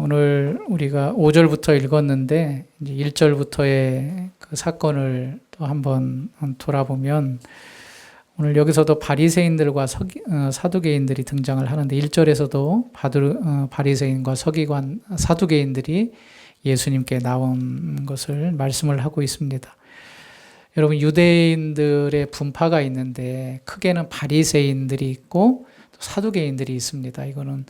오늘 우리가 5절부터 읽었는데 이제 1절부터의 그 사건을 또 한번 돌아보면 오늘 여기서도 바리새인들과 사두개인들이 등장을 하는데 1절에서도 바리새인과 서기관, 사두개인들이 예수님께 나온 것을 말씀을 하고 있습니다. 여러분, 유대인들의 분파가 있는데 크게는 바리새인들이 있고 또 사두개인들이 있습니다. 이거는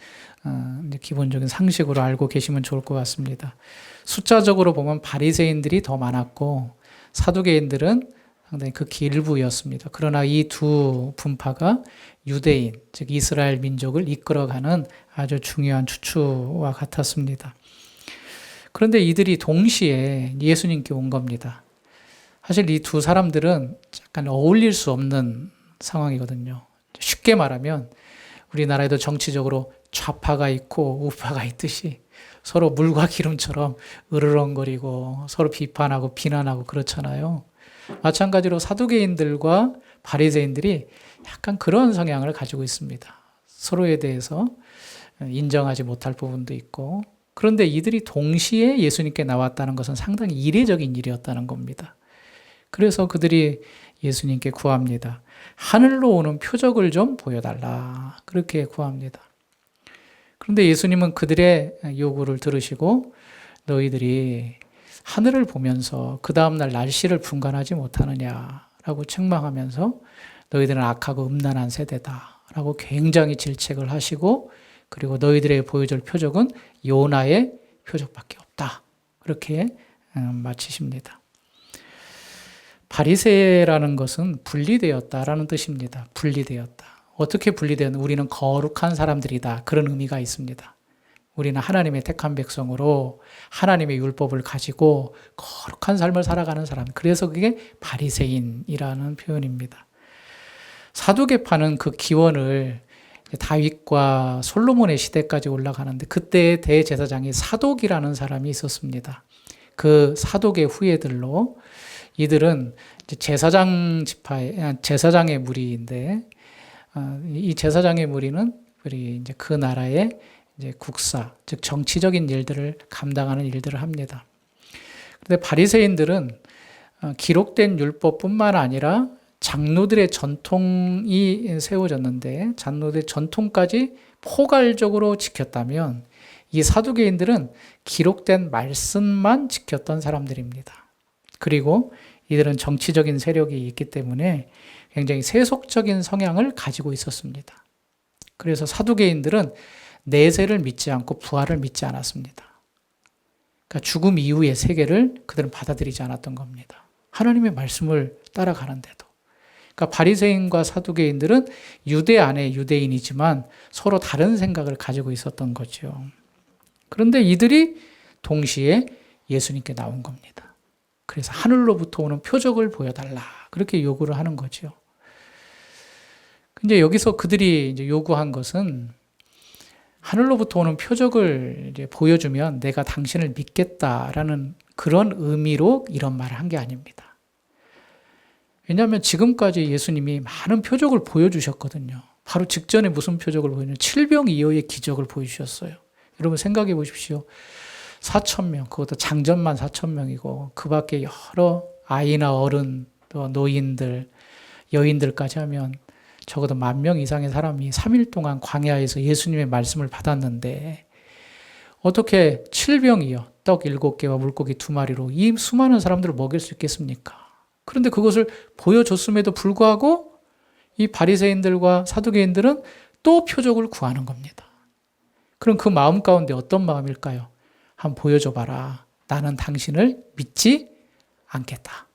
이제 기본적인 상식으로 알고 계시면 좋을 것 같습니다. 숫자적으로 보면 바리새인들이 더 많았고 사두개인들은 상당히 극히 일부였습니다. 그러나 이 두 분파가 유대인, 즉 이스라엘 민족을 이끌어가는 아주 중요한 추추와 같았습니다. 그런데 이들이 동시에 예수님께 온 겁니다. 사실 이 두 사람들은 약간 어울릴 수 없는 상황이거든요. 쉽게 말하면 우리나라에도 정치적으로 좌파가 있고 우파가 있듯이 서로 물과 기름처럼 으르렁거리고 서로 비판하고 비난하고 그렇잖아요. 마찬가지로 사두개인들과 바리새인들이 약간 그런 성향을 가지고 있습니다. 서로에 대해서 인정하지 못할 부분도 있고, 그런데 이들이 동시에 예수님께 나왔다는 것은 상당히 이례적인 일이었다는 겁니다. 그래서 그들이 예수님께 구합니다. 하늘로 오는 표적을 좀 보여달라. 그렇게 구합니다. 그런데 예수님은 그들의 요구를 들으시고 너희들이 하늘을 보면서 그 다음날 날씨를 분간하지 못하느냐라고 책망하면서 너희들은 악하고 음란한 세대다라고 굉장히 질책을 하시고, 그리고 너희들에게 보여줄 표적은 요나의 표적밖에 없다. 그렇게 마치십니다. 바리새라는 것은 분리되었다라는 뜻입니다. 분리되었다. 어떻게 분리되었나? 우리는 거룩한 사람들이다. 그런 의미가 있습니다. 우리는 하나님의 택한 백성으로 하나님의 율법을 가지고 거룩한 삶을 살아가는 사람. 그래서 그게 바리새인이라는 표현입니다. 사두개파는 그 기원을 다윗과 솔로몬의 시대까지 올라가는데 그때의 대제사장이 사독이라는 사람이 있었습니다. 그 사독의 후예들로 이들은 제사장의 무리인데, 이 제사장의 무리는 이제 그 나라의 이제 국사, 즉 정치적인 일들을 감당하는 일들을 합니다. 그런데 바리새인들은 기록된 율법뿐만 아니라 장로들의 전통이 세워졌는데 장로들의 전통까지 포괄적으로 지켰다면, 이 사두개인들은 기록된 말씀만 지켰던 사람들입니다. 그리고 이들은 정치적인 세력이 있기 때문에 굉장히 세속적인 성향을 가지고 있었습니다. 그래서 사두개인들은 내세를 믿지 않고 부활을 믿지 않았습니다. 그러니까 죽음 이후의 세계를 그들은 받아들이지 않았던 겁니다. 하나님의 말씀을 따라가는데도. 그러니까 바리새인과 사두개인들은 유대 안에 유대인이지만 서로 다른 생각을 가지고 있었던 거죠. 그런데 이들이 동시에 예수님께 나온 겁니다. 그래서 하늘로부터 오는 표적을 보여달라. 그렇게 요구를 하는 거죠. 근데 여기서 그들이 이제 요구한 것은 하늘로부터 오는 표적을 이제 보여주면 내가 당신을 믿겠다라는 그런 의미로 이런 말을 한 게 아닙니다. 왜냐하면 지금까지 예수님이 많은 표적을 보여주셨거든요. 바로 직전에 무슨 표적을 보여주냐면 칠병이어의 기적을 보여주셨어요. 여러분 생각해 보십시오. 4,000명, 그것도 장전만 4,000명이고 그 밖에 여러 아이나 어른, 또 노인들, 여인들까지 하면 적어도 10,000명 이상의 사람이 3일 동안 광야에서 예수님의 말씀을 받았는데 어떻게 칠병이어 떡 7개와 물고기 2마리로 이 수많은 사람들을 먹일 수 있겠습니까? 그런데 그것을 보여줬음에도 불구하고 이 바리새인들과 사두개인들은 또 표적을 구하는 겁니다. 그럼 그 마음 가운데 어떤 마음일까요? 한번 보여줘봐라. 나는 당신을 믿지 않겠다.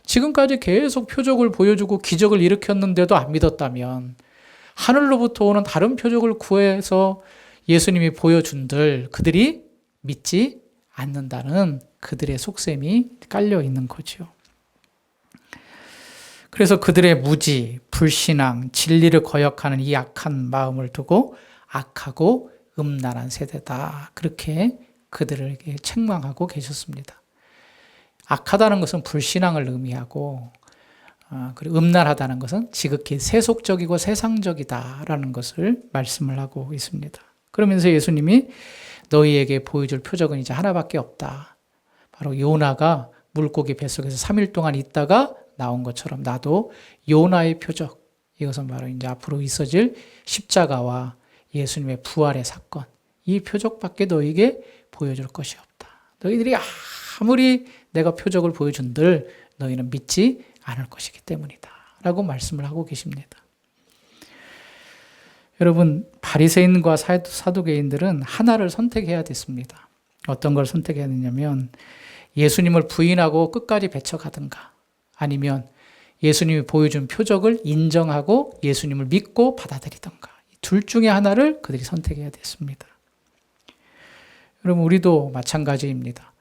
지금까지 계속 표적을 보여주고 기적을 일으켰는데도 안 믿었다면 하늘로부터 오는 다른 표적을 구해서 예수님이 보여준들 그들이 믿지 않는다는 그들의 속셈이 깔려 있는 거죠. 그래서 그들의 무지, 불신앙, 진리를 거역하는 이 악한 마음을 두고 악하고 음란한 세대다. 그렇게 그들에게 책망하고 계셨습니다. 악하다는 것은 불신앙을 의미하고 그리고 음란하다는 것은 지극히 세속적이고 세상적이다라는 것을 말씀을 하고 있습니다. 그러면서 예수님이 너희에게 보여줄 표적은 이제 하나밖에 없다. 바로 요나가 물고기 뱃속에서 3일 동안 있다가 나온 것처럼 나도 요나의 표적, 이것은 바로 이제 앞으로 있어질 십자가와 예수님의 부활의 사건, 이 표적밖에 너희에게 보여줄 것이 없다. 너희들이 아무리 내가 표적을 보여준들 너희는 믿지 않을 것이기 때문이다. 라고 말씀을 하고 계십니다. 여러분, 바리새인과 사두개인들은 하나를 선택해야 됐습니다. 어떤 걸 선택해야 되냐면 예수님을 부인하고 끝까지 배척하든가, 아니면 예수님이 보여준 표적을 인정하고 예수님을 믿고 받아들이든가, 둘 중에 하나를 그들이 선택해야 됐습니다. 여러분, 우리도 마찬가지입니다.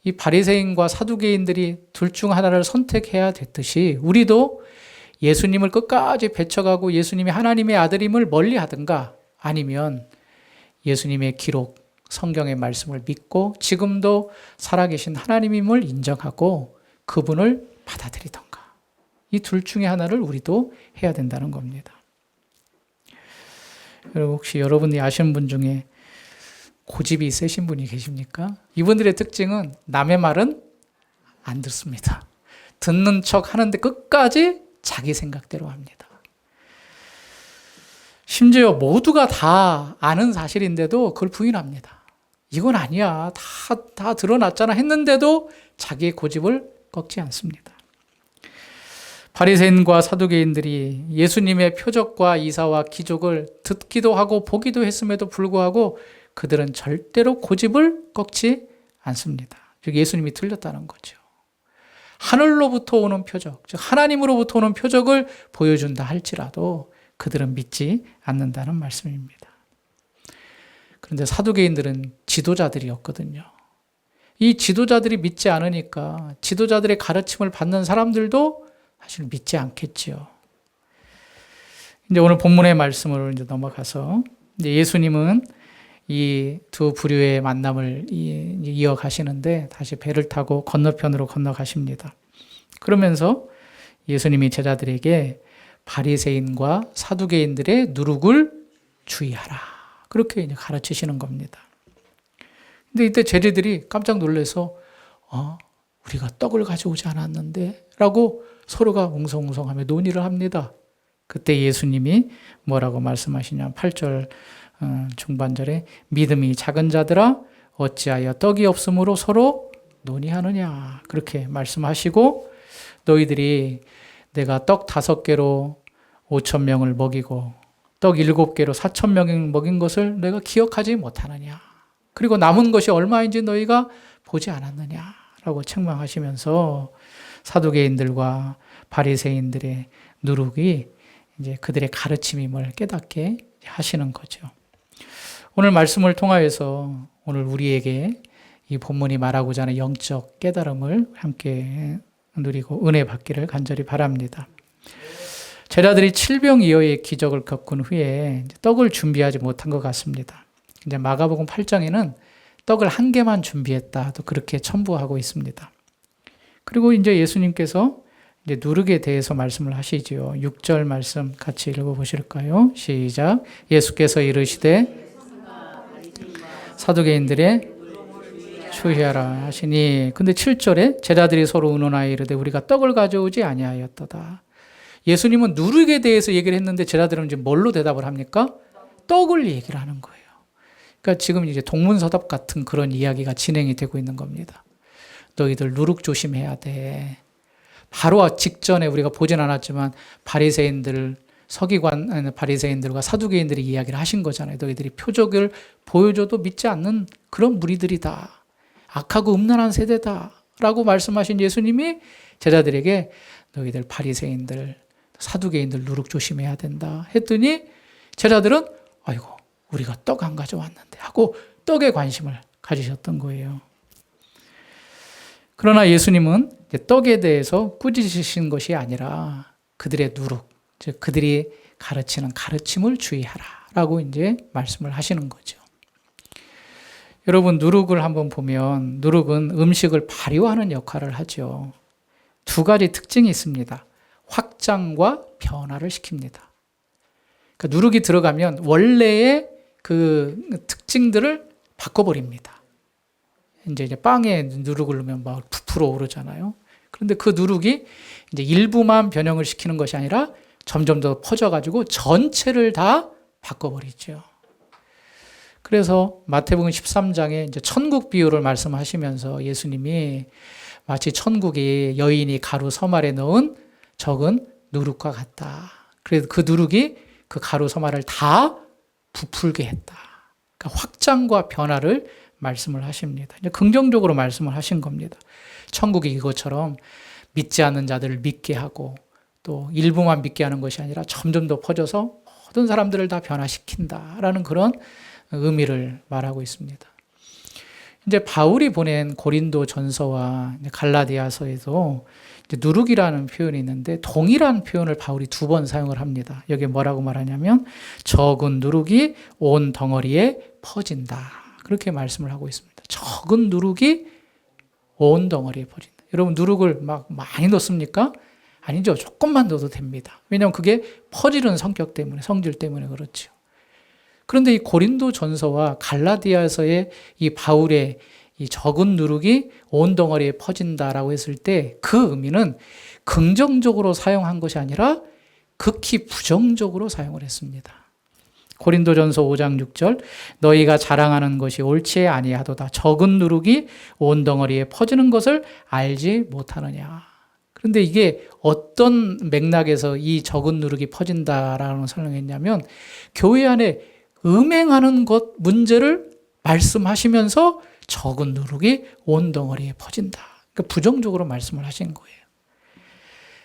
이 바리새인과 사두개인들이 둘 중 하나를 선택해야 됐듯이 우리도 예수님을 끝까지 배척하고 예수님이 하나님의 아들임을 멀리하든가, 아니면 예수님의 기록, 성경의 말씀을 믿고 지금도 살아계신 하나님임을 인정하고 그분을 받아들이든가, 이 둘 중에 하나를 우리도 해야 된다는 겁니다. 여러분, 혹시 여러분이 아시는 분 중에 고집이 세신 분이 계십니까? 이분들의 특징은 남의 말은 안 듣습니다. 듣는 척 하는데 끝까지 자기 생각대로 합니다. 심지어 모두가 다 아는 사실인데도 그걸 부인합니다. 이건 아니야. 다 드러났잖아 했는데도 자기의 고집을 꺾지 않습니다. 바리새인과 사두개인들이 예수님의 표적과 이사와 기적을 듣기도 하고 보기도 했음에도 불구하고 그들은 절대로 고집을 꺾지 않습니다. 즉 예수님이 틀렸다는 거죠. 하늘로부터 오는 표적, 즉 하나님으로부터 오는 표적을 보여준다 할지라도 그들은 믿지 않는다는 말씀입니다. 그런데 사두개인들은 지도자들이었거든요. 이 지도자들이 믿지 않으니까 지도자들의 가르침을 받는 사람들도 사실 믿지 않겠지요. 이제 오늘 본문의 말씀으로 이제 넘어가서 이제 예수님은 이 두 부류의 만남을 이어가시는데 다시 배를 타고 건너편으로 건너가십니다. 그러면서 예수님이 제자들에게 바리새인과 사두개인들의 누룩을 주의하라, 그렇게 이제 가르치시는 겁니다. 근데 이때 제자들이 깜짝 놀라서 우리가 떡을 가져오지 않았는데? 라고 서로가 웅성웅성하며 논의를 합니다. 그때 예수님이 뭐라고 말씀하시냐, 8절 중반절에 믿음이 작은 자들아 어찌하여 떡이 없으므로 서로 논의하느냐, 그렇게 말씀하시고, 너희들이 내가 떡 5개로 5,000명을 먹이고 떡 7개로 4,000명을 먹인 것을 내가 기억하지 못하느냐, 그리고 남은 것이 얼마인지 너희가 보지 않았느냐라고 책망하시면서 사두개인들과 바리새인들의 누룩이 이제 그들의 가르침임을 깨닫게 하시는 거죠. 오늘 말씀을 통하여서 오늘 우리에게 이 본문이 말하고자 하는 영적 깨달음을 함께 누리고 은혜 받기를 간절히 바랍니다. 제자들이 7병이어의 기적을 겪은 후에 떡을 준비하지 못한 것 같습니다. 이제 마가복음 8장에는 떡을 1개만 준비했다, 또 그렇게 첨부하고 있습니다. 그리고 이제 예수님께서 이제 누룩에 대해서 말씀을 하시지요. 6절 말씀 같이 읽어보실까요? 시작. 예수께서 이르시되 사두개인들의 주의하라 하시니, 근데 7절에 제자들이 서로 의논하여 이르되 우리가 떡을 가져오지 아니하였도다. 예수님은 누룩에 대해서 얘기를 했는데 제자들은 이제 뭘로 대답을 합니까? 떡을 얘기를 하는 거예요. 그러니까 지금 이제 동문서답 같은 그런 이야기가 진행이 되고 있는 겁니다. 너희들 누룩 조심해야 돼. 바로 직전에 우리가 보진 않았지만 바리새인들과 사두개인들이 이야기를 하신 거잖아요. 너희들이 표적을 보여줘도 믿지 않는 그런 무리들이다. 악하고 음란한 세대다. 라고 말씀하신 예수님이 제자들에게 너희들 바리새인들, 사두개인들 누룩 조심해야 된다 했더니 제자들은 아이고 우리가 떡 안 가져왔는데 하고 떡에 관심을 가지셨던 거예요. 그러나 예수님은 떡에 대해서 꾸짖으신 것이 아니라 그들의 누룩, 즉 그들이 가르치는 가르침을 주의하라 라고 이제 말씀을 하시는 거죠. 여러분, 누룩을 한번 보면 누룩은 음식을 발효하는 역할을 하죠. 2가지 특징이 있습니다. 확장과 변화를 시킵니다. 그러니까 누룩이 들어가면 원래의 그 특징들을 바꿔버립니다. 이제 빵에 누룩을 넣으면 막 부풀어 오르잖아요. 그런데 그 누룩이 이제 일부만 변형을 시키는 것이 아니라 점점 더 퍼져가지고 전체를 다 바꿔버리죠. 그래서 마태복음 13장에 이제 천국 비유를 말씀하시면서 예수님이 마치 천국이 여인이 가루 섬 아래 넣은 적은 누룩과 같다. 그래서 그 누룩이 그 가루 섬 아래를 다 부풀게 했다. 그러니까 확장과 변화를 말씀을 하십니다. 이제 긍정적으로 말씀을 하신 겁니다. 천국이 이것처럼 믿지 않는 자들을 믿게 하고 또 일부만 믿게 하는 것이 아니라 점점 더 퍼져서 모든 사람들을 다 변화시킨다라는 그런 의미를 말하고 있습니다. 이제 바울이 보낸 고린도 전서와 갈라디아서에도 누룩이라는 표현이 있는데 동일한 표현을 바울이 2번 사용을 합니다. 여기 뭐라고 말하냐면 적은 누룩이 온 덩어리에 퍼진다. 그렇게 말씀을 하고 있습니다. 적은 누룩이 온 덩어리에 퍼진다. 여러분 누룩을 막 많이 넣습니까? 아니죠. 조금만 넣어도 됩니다. 왜냐하면 그게 퍼지는 성격 때문에, 성질 때문에 그렇죠. 그런데 이 고린도 전서와 갈라디아서의 이 바울의 이 적은 누룩이 온 덩어리에 퍼진다라고 했을 때 그 의미는 긍정적으로 사용한 것이 아니라 극히 부정적으로 사용을 했습니다. 고린도전서 5장 6절 너희가 자랑하는 것이 옳지 아니하도다. 적은 누룩이 온 덩어리에 퍼지는 것을 알지 못하느냐. 그런데 이게 어떤 맥락에서 이 적은 누룩이 퍼진다라는 설명했냐면 교회 안에 음행하는 것 문제를 말씀하시면서 적은 누룩이 온 덩어리에 퍼진다. 그러니까 부정적으로 말씀을 하신 거예요.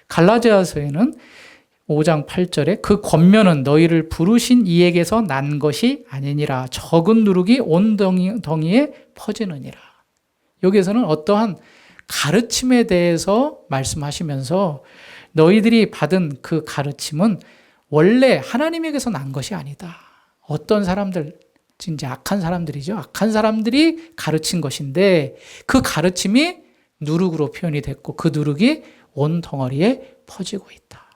갈라디아서에는 5장 8절에 그 권면은 너희를 부르신 이에게서 난 것이 아니니라. 적은 누룩이 온 덩이에 퍼지느니라. 여기에서는 어떠한 가르침에 대해서 말씀하시면서 너희들이 받은 그 가르침은 원래 하나님에게서 난 것이 아니다. 어떤 사람들, 진짜 악한 사람들이죠. 악한 사람들이 가르친 것인데 그 가르침이 누룩으로 표현이 됐고 그 누룩이 온 덩어리에 퍼지고 있다.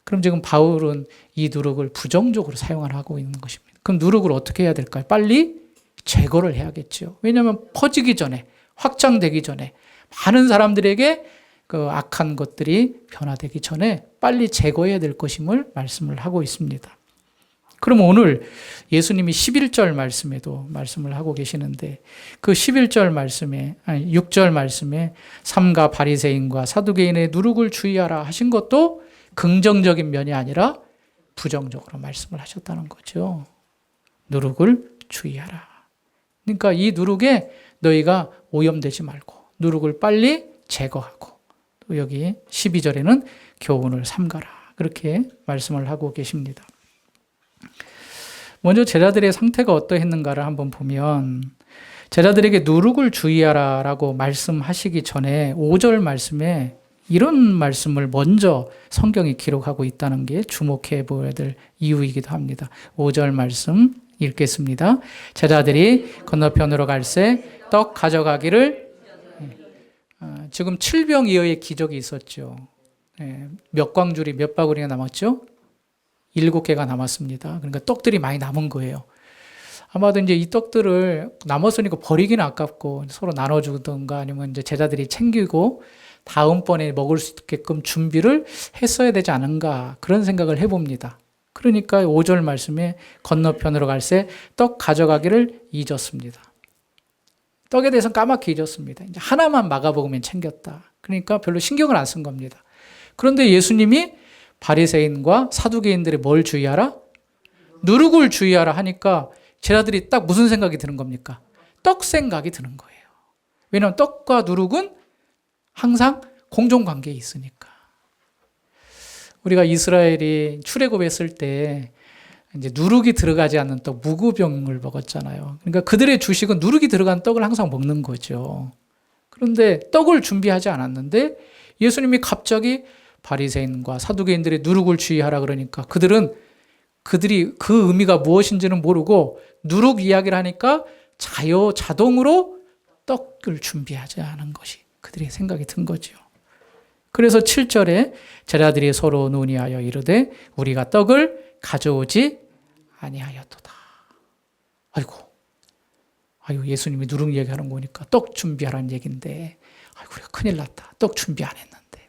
그럼 지금 바울은 이 누룩을 부정적으로 사용을 하고 있는 것입니다. 그럼 누룩을 어떻게 해야 될까요? 빨리 제거를 해야겠죠. 왜냐하면 퍼지기 전에, 확장되기 전에 많은 사람들에게 그 악한 것들이 변화되기 전에 빨리 제거해야 될 것임을 말씀을 하고 있습니다. 그럼 오늘 예수님이 11절 말씀에도 말씀을 하고 계시는데 그 11절 말씀에, 6절 말씀에 삼가 바리새인과 사두개인의 누룩을 주의하라 하신 것도 긍정적인 면이 아니라 부정적으로 말씀을 하셨다는 거죠. 누룩을 주의하라. 그러니까 이 누룩에 너희가 오염되지 말고 누룩을 빨리 제거하고 또 여기 12절에는 교훈을 삼가라. 그렇게 말씀을 하고 계십니다. 먼저 제자들의 상태가 어떠했는가를 한번 보면 제자들에게 누룩을 주의하라라고 말씀하시기 전에 5절 말씀에 이런 말씀을 먼저 성경이 기록하고 있다는 게 주목해 보아야 될 이유이기도 합니다. 5절 말씀 읽겠습니다. 제자들이 건너편으로 갈새 떡 가져가기를 지금 7병이어의 기적이 있었죠. 몇 광줄이 몇 바구니가 남았죠? 7개가 남았습니다. 그러니까 떡들이 많이 남은 거예요. 아마도 이제 이 떡들을 남았으니까 버리기는 아깝고 서로 나눠주던가 아니면 이제 제자들이 챙기고 다음번에 먹을 수 있게끔 준비를 했어야 되지 않은가 그런 생각을 해봅니다. 그러니까 5절 말씀에 건너편으로 갈새 떡 가져가기를 잊었습니다. 떡에 대해서는 까맣게 잊었습니다. 이제 하나만 마가복음에 챙겼다. 그러니까 별로 신경을 안 쓴 겁니다. 그런데 예수님이 바리새인과 사두개인들이 뭘 주의하라? 누룩을 주의하라 하니까 제자들이 딱 무슨 생각이 드는 겁니까? 떡 생각이 드는 거예요. 왜냐하면 떡과 누룩은 항상 공존관계에 있으니까. 우리가 이스라엘이 출애굽했을 때 이제 누룩이 들어가지 않는 떡, 무구병을 먹었잖아요. 그러니까 그들의 주식은 누룩이 들어간 떡을 항상 먹는 거죠. 그런데 떡을 준비하지 않았는데 예수님이 갑자기 바리새인과 사두개인들의 누룩을 주의하라 그러니까 그들이 그 의미가 무엇인지는 모르고 누룩 이야기를 하니까 자동으로 떡을 준비하지 않은 것이 그들의 생각이 든 거죠. 그래서 7절에 제자들이 서로 논의하여 이르되 우리가 떡을 가져오지 아니하였도다. 아이고, 예수님이 누룩 얘기하는 거니까 떡 준비하라는 얘기인데, 아이고, 우리가 큰일 났다. 떡 준비 안 했는데.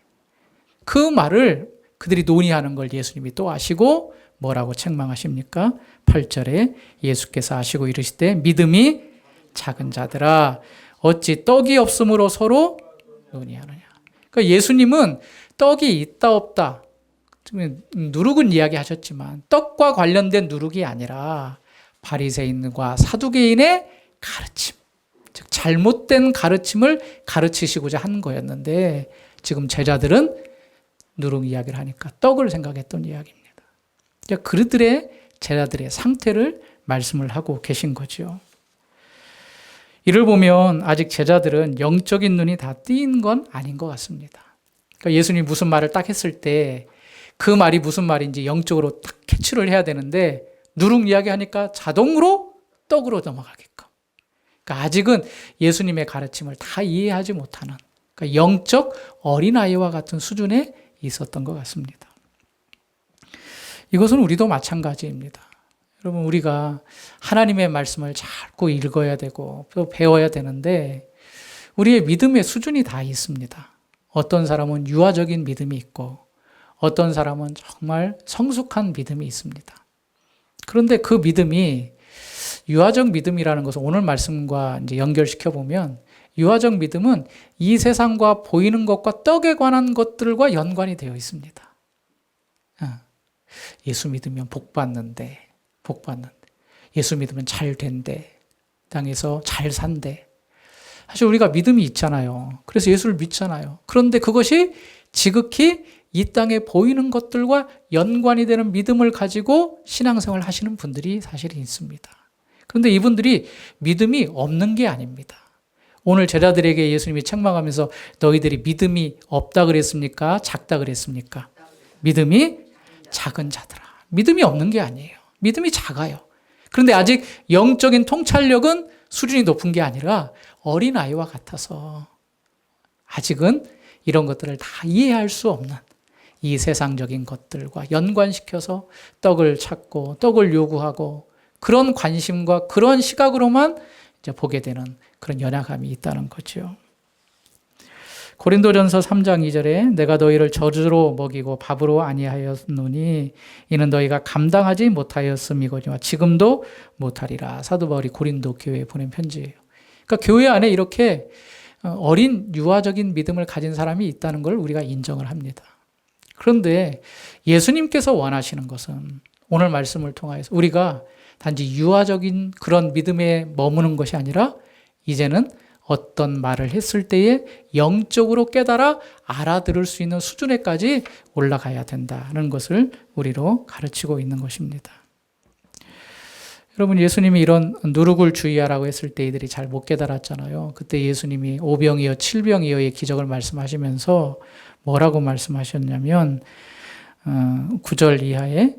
그 말을 그들이 논의하는 걸 예수님이 또 아시고 뭐라고 책망하십니까? 8절에 예수께서 아시고 이르시되 믿음이 작은 자들아 어찌 떡이 없으므로 서로 논의하느냐. 그러니까 예수님은 떡이 있다 없다 누룩은 이야기하셨지만 떡과 관련된 누룩이 아니라 바리새인과 사두개인의 가르침, 즉 잘못된 가르침을 가르치시고자 한 거였는데 지금 제자들은 누룩 이야기를 하니까 떡을 생각했던 이야기입니다. 그러니까 그들의 제자들의 상태를 말씀을 하고 계신 거죠. 이를 보면 아직 제자들은 영적인 눈이 다 띄인 건 아닌 것 같습니다. 그러니까 예수님이 무슨 말을 딱 했을 때 그 말이 무슨 말인지 영적으로 딱 캐치를 해야 되는데 누룩 이야기하니까 자동으로 떡으로 넘어가게끔. 그러니까 아직은 예수님의 가르침을 다 이해하지 못하는 그러니까 영적 어린아이와 같은 수준에 있었던 것 같습니다. 이것은 우리도 마찬가지입니다. 여러분 우리가 하나님의 말씀을 자꾸 읽어야 되고 또 배워야 되는데 우리의 믿음의 수준이 다 있습니다. 어떤 사람은 유아적인 믿음이 있고 어떤 사람은 정말 성숙한 믿음이 있습니다. 그런데 그 믿음이 유아적 믿음이라는 것을 오늘 말씀과 이제 연결시켜 보면 유아적 믿음은 이 세상과 보이는 것과 떡에 관한 것들과 연관이 되어 있습니다. 예수 믿으면 복 받는데, 예수 믿으면 잘 된대, 땅에서 잘 산대. 사실 우리가 믿음이 있잖아요. 그래서 예수를 믿잖아요. 그런데 그것이 지극히 이 땅에 보이는 것들과 연관이 되는 믿음을 가지고 신앙생활을 하시는 분들이 사실 있습니다. 그런데 이분들이 믿음이 없는 게 아닙니다. 오늘 제자들에게 예수님이 책망하면서 너희들이 믿음이 없다 그랬습니까? 작다 그랬습니까? 믿음이 작은 자들아. 믿음이 없는 게 아니에요. 믿음이 작아요. 그런데 아직 영적인 통찰력은 수준이 높은 게 아니라 어린아이와 같아서 아직은 이런 것들을 다 이해할 수 없는 이 세상적인 것들과 연관시켜서 떡을 찾고 떡을 요구하고 그런 관심과 그런 시각으로만 이제 보게 되는 그런 연약함이 있다는 거죠. 고린도전서 3장 2절에 내가 너희를 젖으로 먹이고 밥으로 아니하였노니 이는 너희가 감당하지 못하였음이거니와 지금도 못하리라. 사도 바울이 고린도 교회에 보낸 편지예요. 그러니까 교회 안에 이렇게 어린 유아적인 믿음을 가진 사람이 있다는 걸 우리가 인정을 합니다. 그런데 예수님께서 원하시는 것은 오늘 말씀을 통해서 우리가 단지 유아적인 그런 믿음에 머무는 것이 아니라 이제는 어떤 말을 했을 때에 영적으로 깨달아 알아들을 수 있는 수준에까지 올라가야 된다는 것을 우리로 가르치고 있는 것입니다. 여러분 예수님이 이런 누룩을 주의하라고 했을 때 이들이 잘 못 깨달았잖아요. 그때 예수님이 오병이어 칠병이어의 기적을 말씀하시면서 뭐라고 말씀하셨냐면 9절 이하에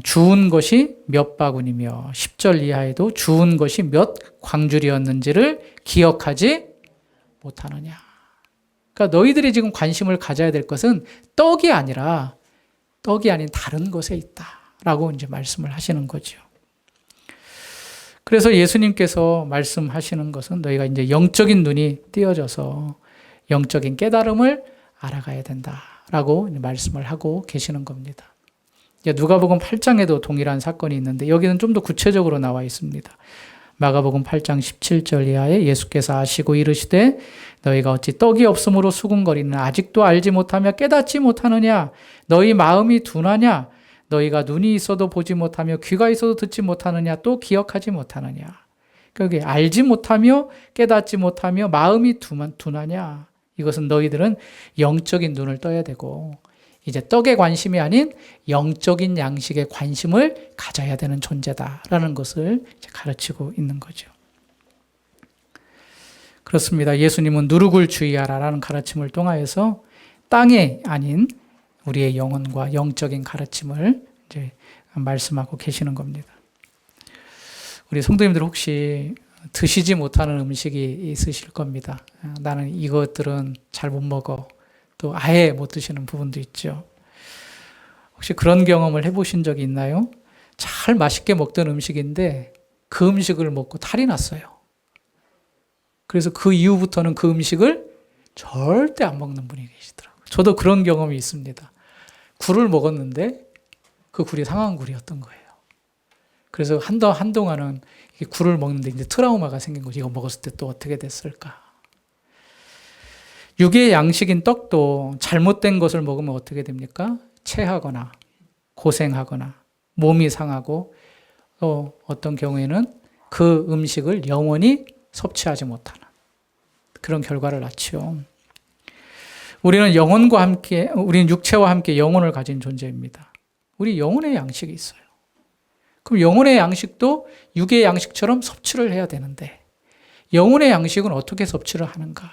주운 것이 몇 바구니며 10절 이하에도 주운 것이 몇 광줄이었는지를 기억하지 못하느냐. 그러니까 너희들이 지금 관심을 가져야 될 것은 떡이 아닌 다른 것에 있다라고 이제 말씀을 하시는 거죠. 그래서 예수님께서 말씀하시는 것은 너희가 이제 영적인 눈이 띄어져서 영적인 깨달음을 알아가야 된다라고 말씀을 하고 계시는 겁니다. 누가복음 8장에도 동일한 사건이 있는데 여기는 좀 더 구체적으로 나와 있습니다. 마가복음 8장 17절 이하에 예수께서 아시고 이르시되 너희가 어찌 떡이 없으므로 수군거리는 아직도 알지 못하며 깨닫지 못하느냐 너희 마음이 둔하냐 너희가 눈이 있어도 보지 못하며 귀가 있어도 듣지 못하느냐 또 기억하지 못하느냐. 그러니까 알지 못하며 깨닫지 못하며 마음이 둔하냐. 이것은 너희들은 영적인 눈을 떠야 되고 이제 떡에 관심이 아닌 영적인 양식에 관심을 가져야 되는 존재다라는 것을 가르치고 있는 거죠. 그렇습니다. 예수님은 누룩을 주의하라라는 가르침을 통하여서 땅에 아닌 우리의 영혼과 영적인 가르침을 이제 말씀하고 계시는 겁니다. 우리 성도님들 혹시 드시지 못하는 음식이 있으실 겁니다. 나는 이것들은 잘 못 먹어. 또 아예 못 드시는 부분도 있죠. 혹시 그런 경험을 해보신 적이 있나요? 잘 맛있게 먹던 음식인데 그 음식을 먹고 탈이 났어요. 그래서 그 이후부터는 그 음식을 절대 안 먹는 분이 계시더라고요. 저도 그런 경험이 있습니다. 굴을 먹었는데 그 굴이 상한 굴이었던 거예요. 그래서 한동안은 굴을 먹는데 이제 트라우마가 생긴 거죠. 이거 먹었을 때 또 어떻게 됐을까? 육의 양식인 떡도 잘못된 것을 먹으면 어떻게 됩니까? 체하거나 고생하거나 몸이 상하고 어떤 경우에는 그 음식을 영원히 섭취하지 못하는 그런 결과를 낳지요. 우리는 영혼과 함께, 우리는 육체와 함께 영혼을 가진 존재입니다. 우리 영혼의 양식이 있어요. 그럼 영혼의 양식도 육의 양식처럼 섭취를 해야 되는데 영혼의 양식은 어떻게 섭취를 하는가?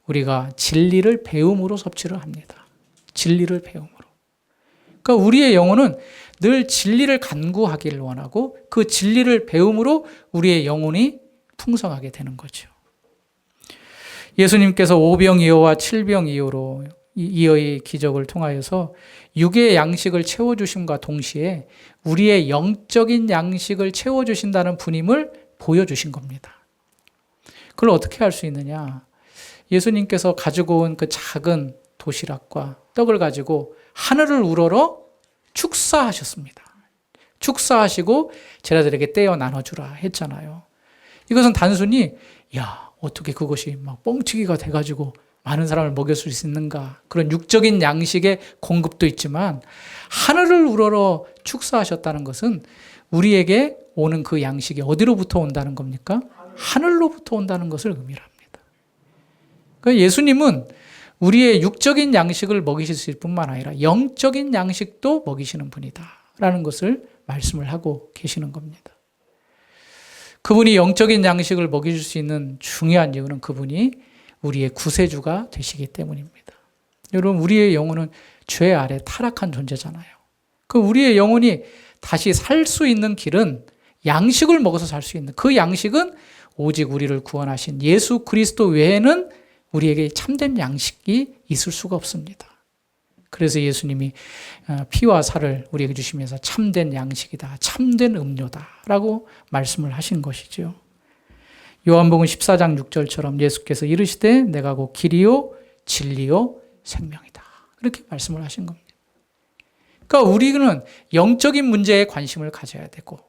우리가 진리를 배움으로 섭취를 합니다. 진리를 배움으로. 그러니까 우리의 영혼은 늘 진리를 간구하기를 원하고 그 진리를 배움으로 우리의 영혼이 풍성하게 되는 거죠. 예수님께서 5병이어와 7병이어로 이어의 기적을 통하여서 육의 양식을 채워주심과 동시에 우리의 영적인 양식을 채워주신다는 분임을 보여주신 겁니다. 그걸 어떻게 할 수 있느냐? 예수님께서 가지고 온 그 작은 도시락과 떡을 가지고 하늘을 우러러 축사하셨습니다. 축사하시고 제자들에게 떼어 나눠주라 했잖아요. 이것은 단순히 어떻게 그것이 막 뻥튀기가 돼가지고 많은 사람을 먹일 수 있는가, 그런 육적인 양식의 공급도 있지만 하늘을 우러러 축사하셨다는 것은 우리에게 오는 그 양식이 어디로부터 온다는 겁니까? 하늘로부터 온다는 것을 의미합니다. 그러니까 예수님은 우리의 육적인 양식을 먹이실 뿐만 아니라 영적인 양식도 먹이시는 분이다라는 것을 말씀을 하고 계시는 겁니다. 그분이 영적인 양식을 먹이실 수 있는 중요한 이유는 그분이 우리의 구세주가 되시기 때문입니다. 여러분, 우리의 영혼은 죄 아래 타락한 존재잖아요. 그 우리의 영혼이 다시 살 수 있는 길은 양식을 먹어서 살 수 있는, 그 양식은 오직 우리를 구원하신 예수 그리스도 외에는 우리에게 참된 양식이 있을 수가 없습니다. 그래서 예수님이 피와 살을 우리에게 주시면서 참된 양식이다, 참된 음료다라고 말씀을 하신 것이죠. 요한복음 14장 6절처럼 예수께서 이르시되 내가 곧 길이요 진리요 생명이다, 그렇게 말씀을 하신 겁니다. 그러니까 우리는 영적인 문제에 관심을 가져야 되고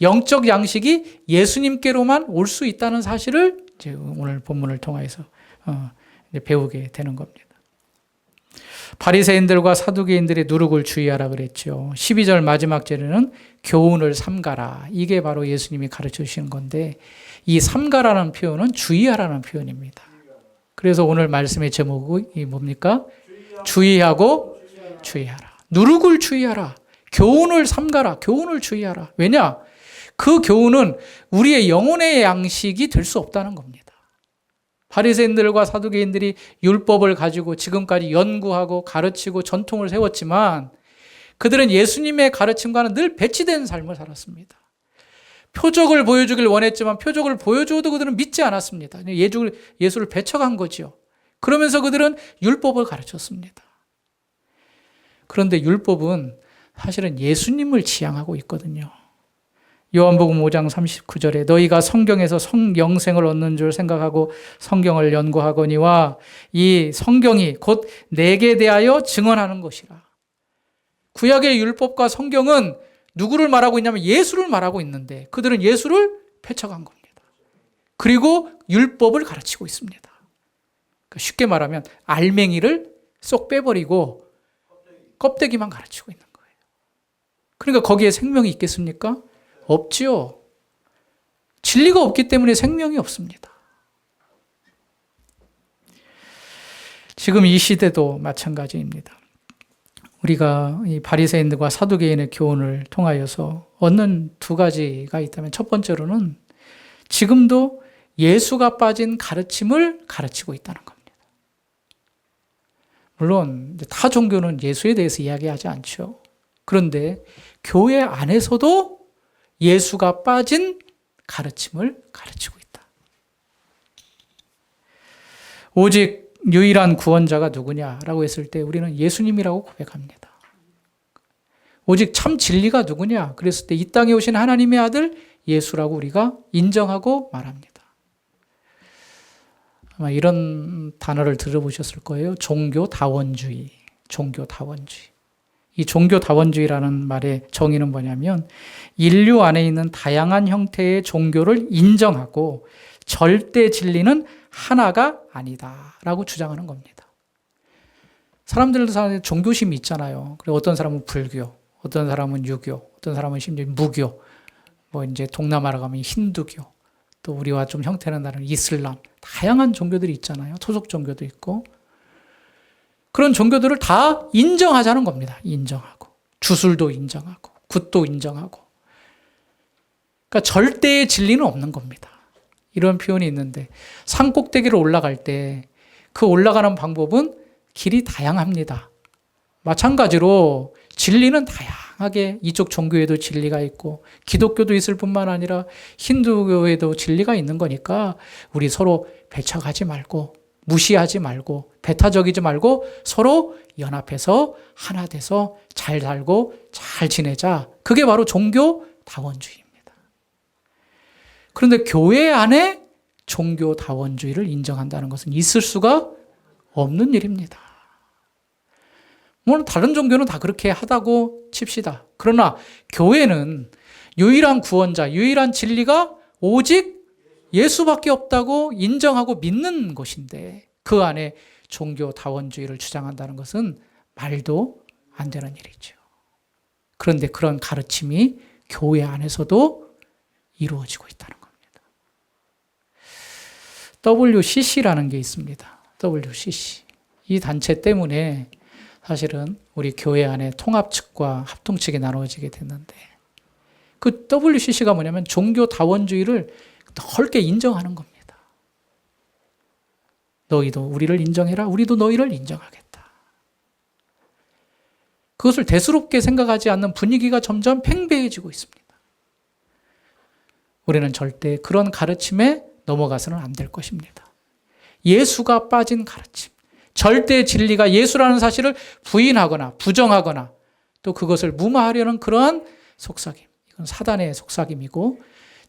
영적 양식이 예수님께로만 올 수 있다는 사실을 이제 오늘 본문을 통해서 배우게 되는 겁니다. 바리새인들과 사두개인들의 누룩을 주의하라 그랬죠. 12절 마지막 절에는 교훈을 삼가라, 이게 바로 예수님이 가르쳐 주시는 건데, 이 삼가라는 표현은 주의하라는 표현입니다. 그래서 오늘 말씀의 제목이 뭡니까? 주의하고 주의하라. 누룩을 주의하라. 교훈을 삼가라. 교훈을 주의하라. 왜냐? 그 교훈은 우리의 영혼의 양식이 될 수 없다는 겁니다. 바리새인들과 사두개인들이 율법을 가지고 지금까지 연구하고 가르치고 전통을 세웠지만 그들은 예수님의 가르침과는 늘 배치된 삶을 살았습니다. 표적을 보여주길 원했지만 표적을 보여줘도 그들은 믿지 않았습니다. 예수를 배척한 거죠. 그러면서 그들은 율법을 가르쳤습니다. 그런데 율법은 사실은 예수님을 지향하고 있거든요. 요한복음 5장 39절에 너희가 성경에서 영생을 얻는 줄 생각하고 성경을 연구하거니와 이 성경이 곧 내게 대하여 증언하는 것이라. 구약의 율법과 성경은 누구를 말하고 있냐면 예수를 말하고 있는데 그들은 예수를 배척한 겁니다. 그리고 율법을 가르치고 있습니다. 그러니까 쉽게 말하면 알맹이를 쏙 빼버리고 껍데기만 가르치고 있는 거예요. 그러니까 거기에 생명이 있겠습니까? 없지요. 진리가 없기 때문에 생명이 없습니다. 지금 이 시대도 마찬가지입니다. 우리가 이 바리새인들과 사두개인의 교훈을 통하여서 얻는 두 가지가 있다면, 첫 번째로는 지금도 예수가 빠진 가르침을 가르치고 있다는 겁니다. 물론 타 종교는 예수에 대해서 이야기하지 않죠. 그런데 교회 안에서도 예수가 빠진 가르침을 가르치고 있다. 오직 유일한 구원자가 누구냐라고 했을 때 우리는 예수님이라고 고백합니다. 오직 참 진리가 누구냐? 그랬을 때 이 땅에 오신 하나님의 아들 예수라고 우리가 인정하고 말합니다. 아마 이런 단어를 들어보셨을 거예요. 종교다원주의. 종교다원주의. 이 종교다원주의라는 말의 정의는 뭐냐면 인류 안에 있는 다양한 형태의 종교를 인정하고 절대 진리는 하나가 아니다라고 주장하는 겁니다. 사람들도 종교심이 있잖아요. 그리고 어떤 사람은 불교, 어떤 사람은 유교, 어떤 사람은 심지어 무교, 이제 동남아로 가면 힌두교, 또 우리와 좀 형태는 다른 이슬람, 다양한 종교들이 있잖아요. 토속 종교도 있고. 그런 종교들을 다 인정하자는 겁니다. 인정하고. 주술도 인정하고, 굿도 인정하고. 그러니까 절대의 진리는 없는 겁니다. 이런 표현이 있는데, 산 꼭대기로 올라갈 때 그 올라가는 방법은 길이 다양합니다. 마찬가지로 진리는 다양하게 이쪽 종교에도 진리가 있고 기독교도 있을 뿐만 아니라 힌두교에도 진리가 있는 거니까 우리 서로 배척하지 말고 무시하지 말고 배타적이지 말고 서로 연합해서 하나 돼서 잘 살고 잘 지내자. 그게 바로 종교다원주의입니다. 그런데 교회 안에 종교다원주의를 인정한다는 것은 있을 수가 없는 일입니다. 물론 다른 종교는 다 그렇게 하다고 칩시다. 그러나 교회는 유일한 구원자, 유일한 진리가 오직 예수밖에 없다고 인정하고 믿는 것인데 그 안에 종교다원주의를 주장한다는 것은 말도 안 되는 일이죠. 그런데 그런 가르침이 교회 안에서도 이루어지고 있다는 겁니다. WCC라는 게 있습니다. WCC. 이 단체 때문에 사실은 우리 교회 안에 통합 측과 합동 측이 나누어지게 됐는데 그 WCC가 뭐냐면 종교다원주의를 넓게 인정하는 겁니다. 너희도 우리를 인정해라. 우리도 너희를 인정하겠다. 그것을 대수롭게 생각하지 않는 분위기가 점점 팽배해지고 있습니다. 우리는 절대 그런 가르침에 넘어가서는 안 될 것입니다. 예수가 빠진 가르침, 절대 진리가 예수라는 사실을 부인하거나 부정하거나 또 그것을 무마하려는 그러한 속삭임, 이건 사단의 속삭임이고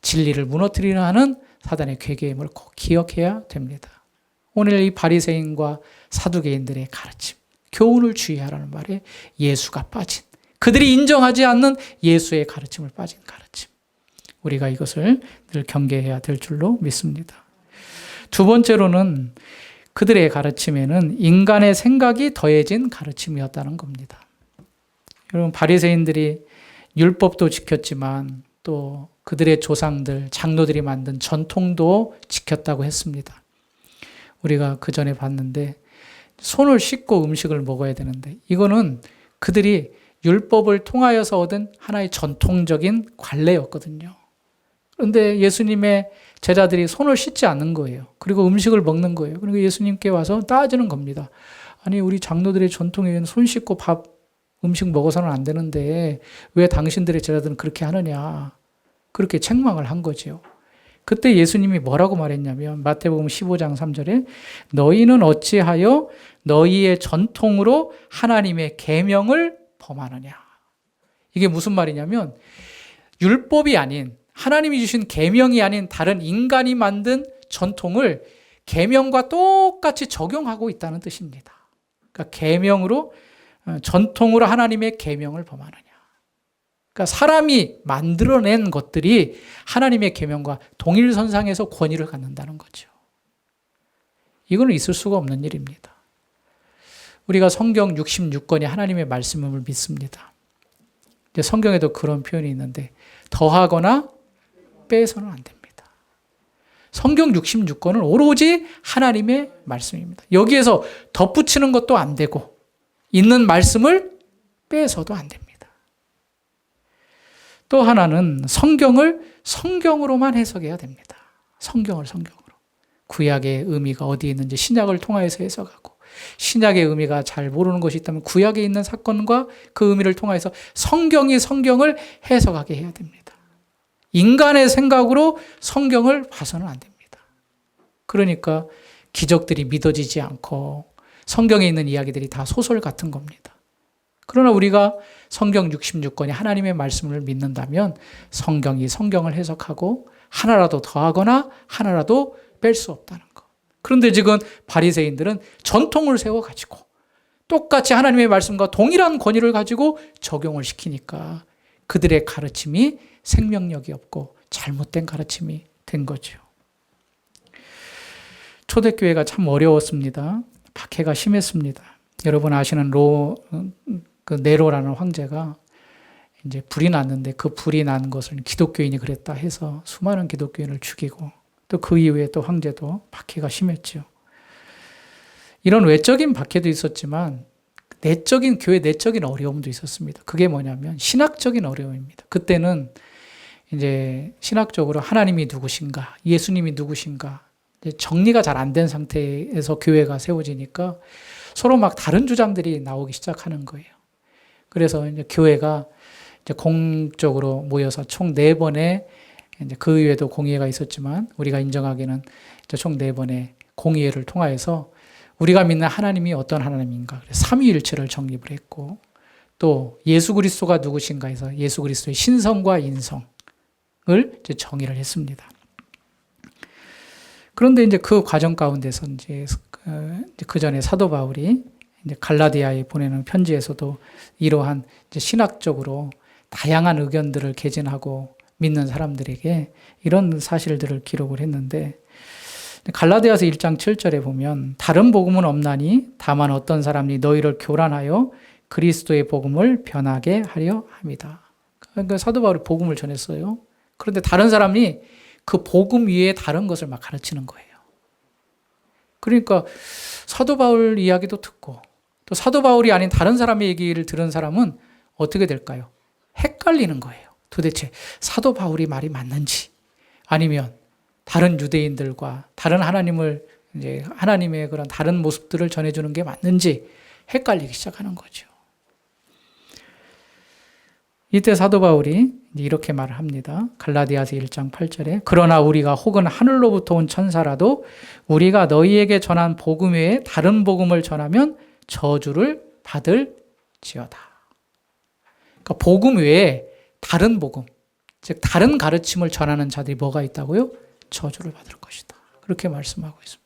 진리를 무너뜨리려 하는 사단의 괴계임을 꼭 기억해야 됩니다. 오늘 이 바리새인과 사두개인들의 가르침, 교훈을 주의하라는 말에 예수가 빠진, 그들이 인정하지 않는 예수의 가르침을 빠진 가르침. 우리가 이것을 늘 경계해야 될 줄로 믿습니다. 두 번째로는 그들의 가르침에는 인간의 생각이 더해진 가르침이었다는 겁니다. 여러분, 바리새인들이 율법도 지켰지만 또 그들의 조상들, 장로들이 만든 전통도 지켰다고 했습니다. 우리가 그 전에 봤는데 손을 씻고 음식을 먹어야 되는데 이거는 그들이 율법을 통하여서 얻은 하나의 전통적인 관례였거든요. 그런데 예수님의 제자들이 손을 씻지 않는 거예요. 그리고 음식을 먹는 거예요. 그리고 예수님께 와서 따지는 겁니다. 아니, 우리 장로들의 전통에는 손 씻고 음식 먹어서는 안 되는데 왜 당신들의 제자들은 그렇게 하느냐. 그렇게 책망을 한 거죠. 그때 예수님이 뭐라고 말했냐면 마태복음 15장 3절에 너희는 어찌하여 너희의 전통으로 하나님의 계명을 범하느냐. 이게 무슨 말이냐면 율법이 아닌 하나님이 주신 계명이 아닌 다른 인간이 만든 전통을 계명과 똑같이 적용하고 있다는 뜻입니다. 그러니까 계명으로 전통으로 하나님의 계명을 범하느냐. 그러니까 사람이 만들어낸 것들이 하나님의 계명과 동일선상에서 권위를 갖는다는 거죠. 이거는 있을 수가 없는 일입니다. 우리가 성경 66권이 하나님의 말씀임을 믿습니다. 성경에도 그런 표현이 있는데 더하거나 빼서는 안 됩니다. 성경 66권은 오로지 하나님의 말씀입니다. 여기에서 덧붙이는 것도 안 되고 있는 말씀을 빼서도 안 됩니다. 또 하나는 성경을 성경으로만 해석해야 됩니다. 성경을 성경으로. 구약의 의미가 어디에 있는지 신약을 통하여서 해석하고 신약의 의미가 잘 모르는 것이 있다면 구약에 있는 사건과 그 의미를 통해서 성경이 성경을 해석하게 해야 됩니다. 인간의 생각으로 성경을 봐서는 안 됩니다. 그러니까 기적들이 믿어지지 않고 성경에 있는 이야기들이 다 소설 같은 겁니다. 그러나 우리가 성경 66권이 하나님의 말씀을 믿는다면 성경이 성경을 해석하고 하나라도 더하거나 하나라도 뺄 수 없다는 것. 그런데 지금 바리새인들은 전통을 세워가지고 똑같이 하나님의 말씀과 동일한 권위를 가지고 적용을 시키니까 그들의 가르침이 생명력이 없고 잘못된 가르침이 된 거죠. 초대교회가 참 어려웠습니다. 박해가 심했습니다. 여러분 아시는 네로라는 황제가 이제 불이 났는데 그 불이 난 것을 기독교인이 그랬다 해서 수많은 기독교인을 죽이고 또 그 이후에 또 황제도 박해가 심했죠. 이런 외적인 박해도 있었지만 교회 내적인 어려움도 있었습니다. 그게 뭐냐면 신학적인 어려움입니다. 그때는 이제 신학적으로 하나님이 누구신가, 예수님이 누구신가 정리가 잘 안 된 상태에서 교회가 세워지니까 서로 막 다른 주장들이 나오기 시작하는 거예요. 그래서 이제 교회가 이제 공적으로 모여서 총 4번의 이제 그 이후에도 공의회가 있었지만 우리가 인정하기는 총 4번의 공의회를 통하여서 우리가 믿는 하나님이 어떤 하나님인가 삼위일체를 정립을 했고 또 예수 그리스도가 누구신가 해서 예수 그리스도의 신성과 인성을 이제 정의를 했습니다. 그런데 이제 그 과정 가운데서 이제 그 전에 사도 바울이 이제 갈라디아에 보내는 편지에서도 이러한 이제 신학적으로 다양한 의견들을 개진하고 믿는 사람들에게 이런 사실들을 기록을 했는데 갈라디아서 1장 7절에 보면 다른 복음은 없나니 다만 어떤 사람이 너희를 교란하여 그리스도의 복음을 변하게 하려 합니다. 그러니까 사도 바울이 복음을 전했어요. 그런데 다른 사람이 그 복음 위에 다른 것을 막 가르치는 거예요. 그러니까 사도 바울 이야기도 듣고 또 사도 바울이 아닌 다른 사람의 얘기를 들은 사람은 어떻게 될까요? 헷갈리는 거예요. 도대체 사도 바울이 말이 맞는지 아니면 다른 유대인들과 다른 하나님을 이제 하나님의 그런 다른 모습들을 전해주는 게 맞는지 헷갈리기 시작하는 거죠. 이때 사도 바울이 이렇게 말을 합니다. 갈라디아서 1장 8절에 그러나 우리가 혹은 하늘로부터 온 천사라도 우리가 너희에게 전한 복음 외에 다른 복음을 전하면 저주를 받을지어다. 그러니까 복음 외에 다른 복음, 즉 다른 가르침을 전하는 자들이 뭐가 있다고요? 저주를 받을 것이다. 그렇게 말씀하고 있습니다.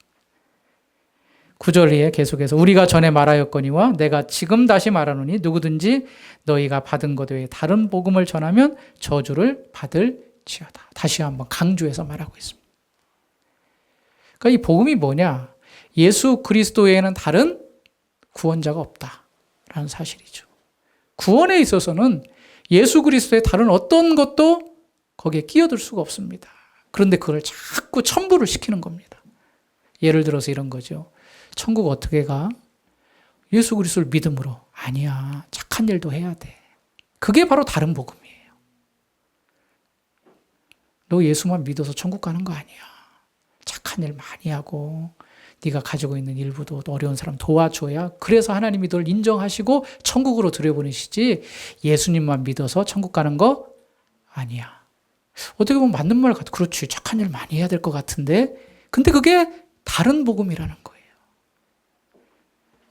9절에 계속해서 우리가 전에 말하였거니와 내가 지금 다시 말하노니 누구든지 너희가 받은 것 외에 다른 복음을 전하면 저주를 받을지어다. 다시 한번 강조해서 말하고 있습니다. 그러니까 이 복음이 뭐냐? 예수 그리스도 외에는 다른 구원자가 없다라는 사실이죠. 구원에 있어서는 예수 그리스도의 다른 어떤 것도 거기에 끼어들 수가 없습니다. 그런데 그걸 자꾸 첨부를 시키는 겁니다. 예를 들어서 이런 거죠. 천국 어떻게 가? 예수 그리스도를 믿음으로. 아니야. 착한 일도 해야 돼. 그게 바로 다른 복음이에요. 너 예수만 믿어서 천국 가는 거 아니야. 착한 일 많이 하고 네가 가지고 있는 일부도 어려운 사람 도와줘야 그래서 하나님이 널 인정하시고 천국으로 들여보내시지 예수님만 믿어서 천국 가는 거 아니야. 어떻게 보면 맞는 말 같아. 그렇지. 착한 일 많이 해야 될 것 같은데 근데 그게 다른 복음이라는 거예요.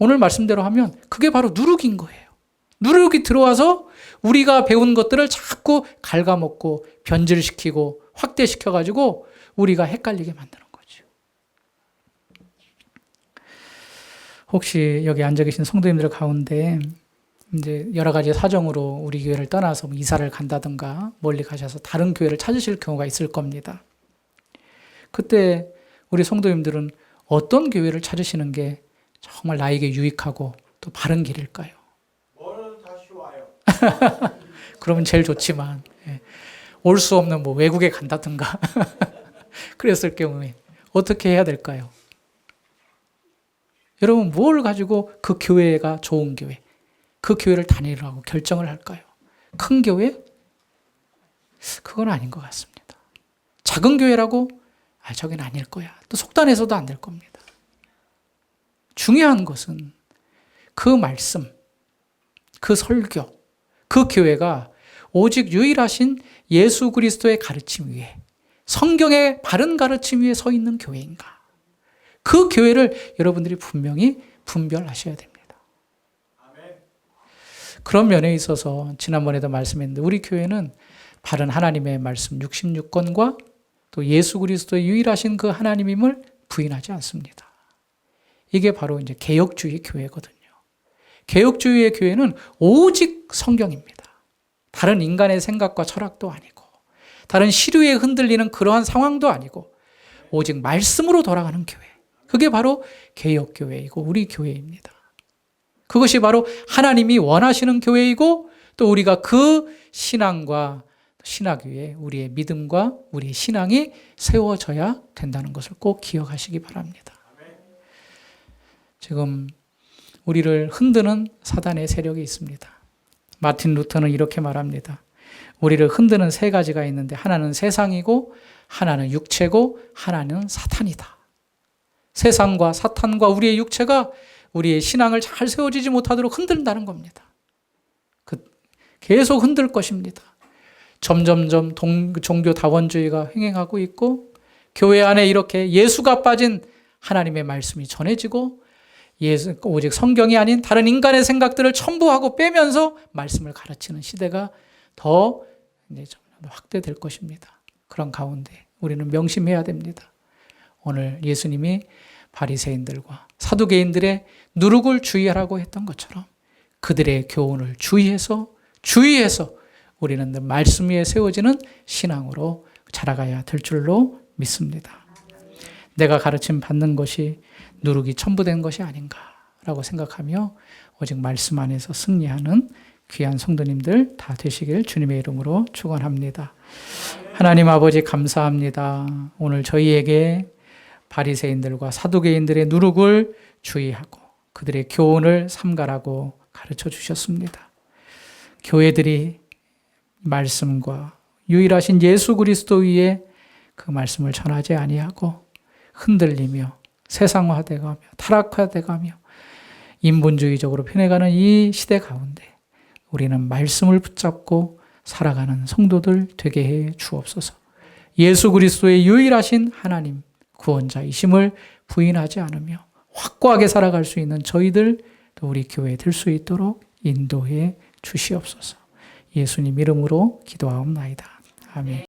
오늘 말씀대로 하면 그게 바로 누룩인 거예요. 누룩이 들어와서 우리가 배운 것들을 자꾸 갉아먹고 변질시키고 확대시켜가지고 우리가 헷갈리게 만드는 거죠. 혹시 여기 앉아 계신 성도님들 가운데 이제 여러 가지 사정으로 우리 교회를 떠나서 이사를 간다든가 멀리 가셔서 다른 교회를 찾으실 경우가 있을 겁니다. 그때 우리 성도님들은 어떤 교회를 찾으시는 게 정말 나에게 유익하고 또 바른 길일까요? 뭐는 다시 와요. 그러면 제일 좋지만 올 수 없는 뭐 외국에 간다든가 그랬을 경우에 어떻게 해야 될까요? 여러분 뭘 가지고 그 교회가 좋은 교회, 그 교회를 다니라고 결정을 할까요? 큰 교회? 그건 아닌 것 같습니다. 작은 교회라고? 저긴 아닐 거야. 또 속단해서도 안 될 겁니다. 중요한 것은 그 말씀, 그 설교, 그 교회가 오직 유일하신 예수 그리스도의 가르침 위에 성경의 바른 가르침 위에 서 있는 교회인가? 그 교회를 여러분들이 분명히 분별하셔야 됩니다. 그런 면에 있어서 지난번에도 말씀했는데 우리 교회는 바른 하나님의 말씀 66권과 또 예수 그리스도의 유일하신 그 하나님임을 부인하지 않습니다. 이게 바로 이제 개혁주의 교회거든요. 개혁주의의 교회는 오직 성경입니다. 다른 인간의 생각과 철학도 아니고 다른 시류에 흔들리는 그러한 상황도 아니고 오직 말씀으로 돌아가는 교회. 그게 바로 개혁교회이고 우리 교회입니다. 그것이 바로 하나님이 원하시는 교회이고 또 우리가 그 신앙과 신학 위에 우리의 믿음과 우리의 신앙이 세워져야 된다는 것을 꼭 기억하시기 바랍니다. 지금 우리를 흔드는 사단의 세력이 있습니다. 마틴 루터는 이렇게 말합니다. 우리를 흔드는 세 가지가 있는데 하나는 세상이고 하나는 육체고 하나는 사탄이다. 세상과 사탄과 우리의 육체가 우리의 신앙을 잘 세워지지 못하도록 흔든다는 겁니다. 계속 흔들 것입니다. 점점점 종교 다원주의가 횡행하고 있고 교회 안에 이렇게 예수가 빠진 하나님의 말씀이 전해지고 오직 성경이 아닌 다른 인간의 생각들을 첨부하고 빼면서 말씀을 가르치는 시대가 더 이제 확대될 것입니다. 그런 가운데 우리는 명심해야 됩니다. 오늘 예수님이 바리새인들과 사두개인들의 누룩을 주의하라고 했던 것처럼 그들의 교훈을 주의해서 우리는 말씀 위에 세워지는 신앙으로 자라가야 될 줄로 믿습니다. 내가 가르침 받는 것이 누룩이 첨부된 것이 아닌가라고 생각하며 오직 말씀 안에서 승리하는 귀한 성도님들 다 되시길 주님의 이름으로 축원합니다. 하나님 아버지 감사합니다. 오늘 저희에게 바리새인들과 사두개인들의 누룩을 주의하고 그들의 교훈을 삼가라고 가르쳐 주셨습니다. 교회들이 말씀과 유일하신 예수 그리스도 위에 그 말씀을 전하지 아니하고 흔들리며 세상화되가며 타락화되가며 인본주의적으로 변해가는 이 시대 가운데 우리는 말씀을 붙잡고 살아가는 성도들 되게 해 주옵소서. 예수 그리스도의 유일하신 하나님 구원자이심을 부인하지 않으며 확고하게 살아갈 수 있는 저희들 또 우리 교회에 될 수 있도록 인도해 주시옵소서. 예수님 이름으로 기도하옵나이다. 아멘.